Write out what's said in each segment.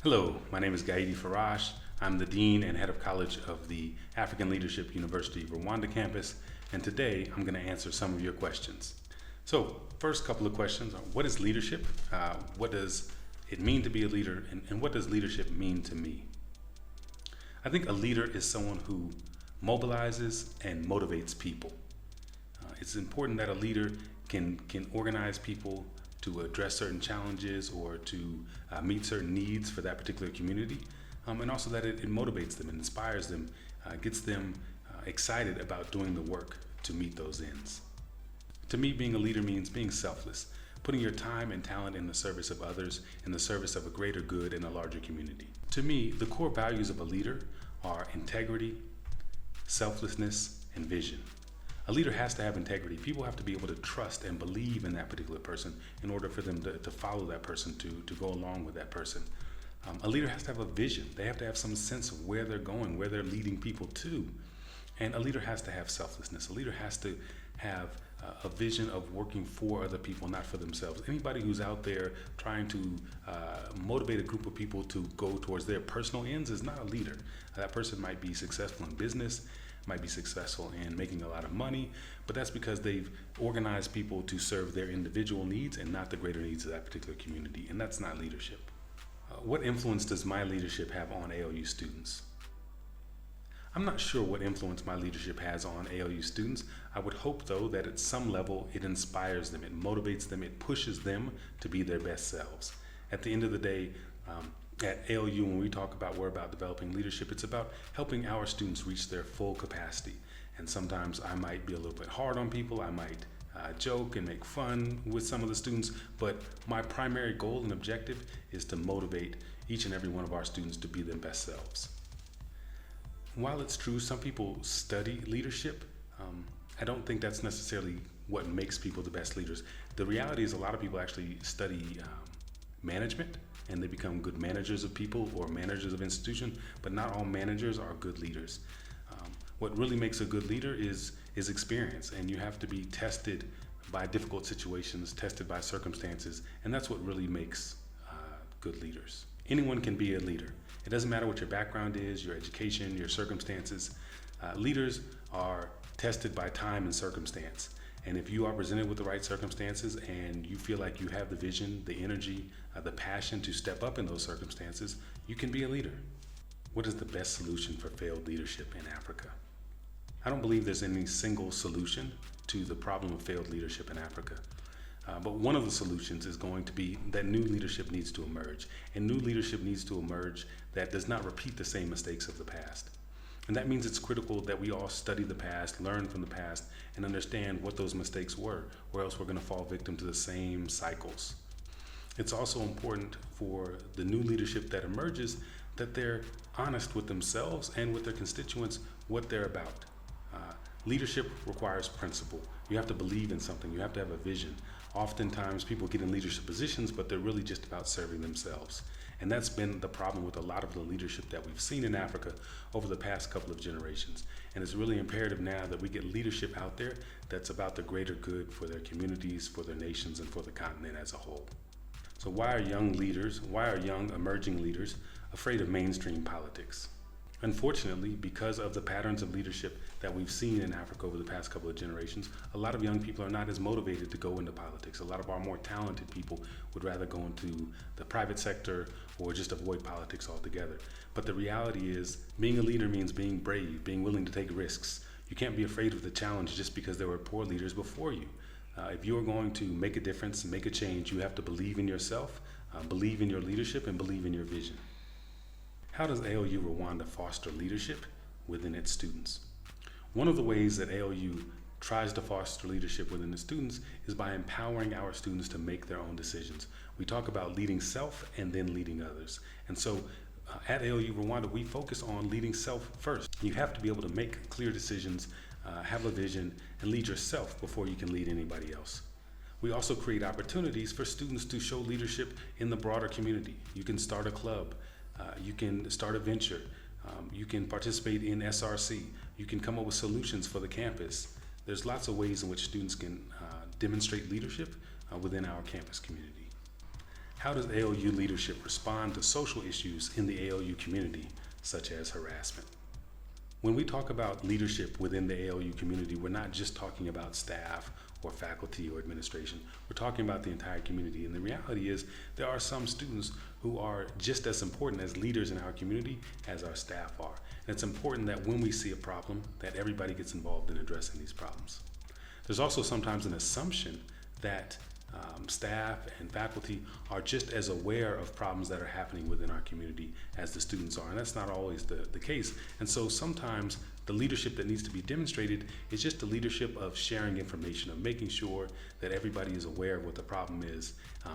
Hello, my name is Gaidi Faraj. I'm the Dean and Head of College of the African Leadership University Rwanda campus, and today I'm going to answer some of your questions. So, first couple of questions are, what is leadership? What does it mean to be a leader, and what does leadership mean to me? I think a leader is someone who mobilizes and motivates people. It's important that a leader can organize people to address certain challenges or to meet certain needs for that particular community, and also that it motivates them and inspires them, gets them excited about doing the work to meet those ends. To me, being a leader means being selfless, putting your time and talent in the service of others, in the service of a greater good in a larger community. To me, the core values of a leader are integrity, selflessness, and vision. A leader has to have integrity. People have to be able to trust and believe in that particular person in order for them to follow that person, to go along with that person. A leader has to have a vision. They have to have some sense of where they're going, where they're leading people to. And a leader has to have selflessness. A leader has to have a vision of working for other people, not for themselves. Anybody who's out there trying to motivate a group of people to go towards their personal ends is not a leader. That person might be successful in business, might be successful in making a lot of money, but that's because they've organized people to serve their individual needs and not the greater needs of that particular community, and that's not leadership. What influence does my leadership have on ALU students? I'm not sure what influence my leadership has on ALU students. I would hope, though, that at some level it inspires them, it motivates them, it pushes them to be their best selves. At the end of the day, at ALU, when we talk about we're about developing leadership, it's about helping our students reach their full capacity. And sometimes I might be a little bit hard on people. I might joke and make fun with some of the students, but my primary goal and objective is to motivate each and every one of our students to be their best selves. While it's true some people study leadership, I don't think that's necessarily what makes people the best leaders. The reality is a lot of people actually study management, and they become good managers of people or managers of institutions, but not all managers are good leaders. What really makes a good leader is experience, and you have to be tested by difficult situations, tested by circumstances, and that's what really makes good leaders. Anyone can be a leader. It doesn't matter what your background is, your education, your circumstances. Leaders are tested by time and circumstance. And if you are presented with the right circumstances and you feel like you have the vision, the energy, the passion to step up in those circumstances, you can be a leader. What is the best solution for failed leadership in Africa? I don't believe there's any single solution to the problem of failed leadership in Africa. But one of the solutions is going to be that new leadership needs to emerge. And new leadership needs to emerge that does not repeat the same mistakes of the past. And that means it's critical that we all study the past, learn from the past, and understand what those mistakes were, or else we're going to fall victim to the same cycles. It's also important for the new leadership that emerges that they're honest with themselves and with their constituents what they're about. Leadership requires principle. You have to believe in something. You have to have a vision. Oftentimes people get in leadership positions, but they're really just about serving themselves. And that's been the problem with a lot of the leadership that we've seen in Africa over the past couple of generations. And it's really imperative now that we get leadership out there that's about the greater good for their communities, for their nations, and for the continent as a whole. So why are young emerging leaders afraid of mainstream politics? Unfortunately, because of the patterns of leadership that we've seen in Africa over the past couple of generations, a lot of young people are not as motivated to go into politics. A lot of our more talented people would rather go into the private sector or just avoid politics altogether. But the reality is, being a leader means being brave, being willing to take risks. You can't be afraid of the challenge just because there were poor leaders before you. If you are going to make a difference, make a change, you have to believe in yourself, believe in your leadership, and believe in your vision. How does ALU Rwanda foster leadership within its students? One of the ways that ALU tries to foster leadership within the students is by empowering our students to make their own decisions. We talk about leading self and then leading others. And so at ALU Rwanda, we focus on leading self first. You have to be able to make clear decisions, have a vision, and lead yourself before you can lead anybody else. We also create opportunities for students to show leadership in the broader community. You can start a club. You can start a venture. You can participate in SRC. You can come up with solutions for the campus. There's lots of ways in which students can demonstrate leadership within our campus community. How does ALU leadership respond to social issues in the ALU community, such as harassment? When we talk about leadership within the ALU community, we're not just talking about staff or faculty or administration. We're talking about the entire community. And the reality is there are some students who are just as important as leaders in our community as our staff are. And it's important that when we see a problem, that everybody gets involved in addressing these problems. There's also sometimes an assumption that staff and faculty are just as aware of problems that are happening within our community as the students are, and that's not always the case. And so sometimes the leadership that needs to be demonstrated is just the leadership of sharing information, of making sure that everybody is aware of what the problem is,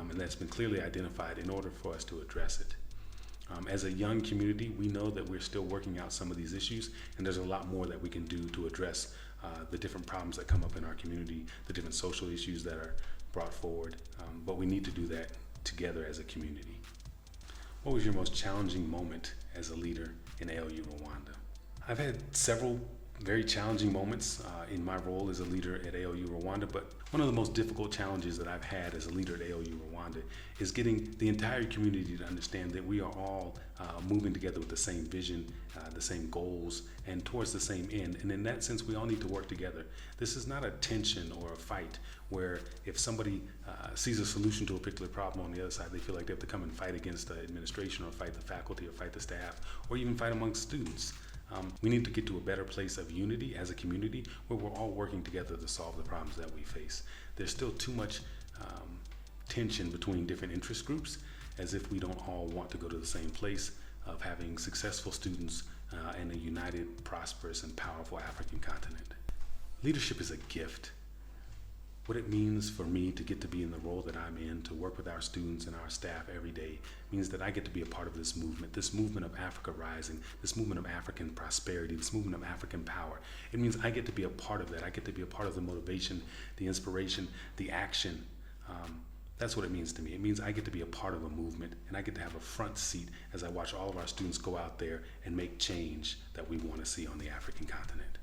and that's been clearly identified in order for us to address it. As a young community, we know that we're still working out some of these issues, and there's a lot more that we can do to address the different problems that come up in our community, the different social issues that are brought forward, but we need to do that together as a community. What was your most challenging moment as a leader in ALU Rwanda? I've had several very challenging moments in my role as a leader at ALU Rwanda, but one of the most difficult challenges that I've had as a leader at ALU Rwanda is getting the entire community to understand that we are all moving together with the same vision, the same goals, and towards the same end. And in that sense, we all need to work together. This is not a tension or a fight where if somebody sees a solution to a particular problem on the other side, they feel like they have to come and fight against the administration or fight the faculty or fight the staff or even fight amongst students. We need to get to a better place of unity as a community where we're all working together to solve the problems that we face. There's still too much tension between different interest groups, as if we don't all want to go to the same place of having successful students and a united, prosperous, and powerful African continent. Leadership is a gift. What it means for me to get to be in the role that I'm in, to work with our students and our staff every day, means that I get to be a part of this movement of Africa rising, this movement of African prosperity, this movement of African power. It means I get to be a part of that. I get to be a part of the motivation, the inspiration, the action. That's what it means to me. It means I get to be a part of a movement, and I get to have a front seat as I watch all of our students go out there and make change that we want to see on the African continent.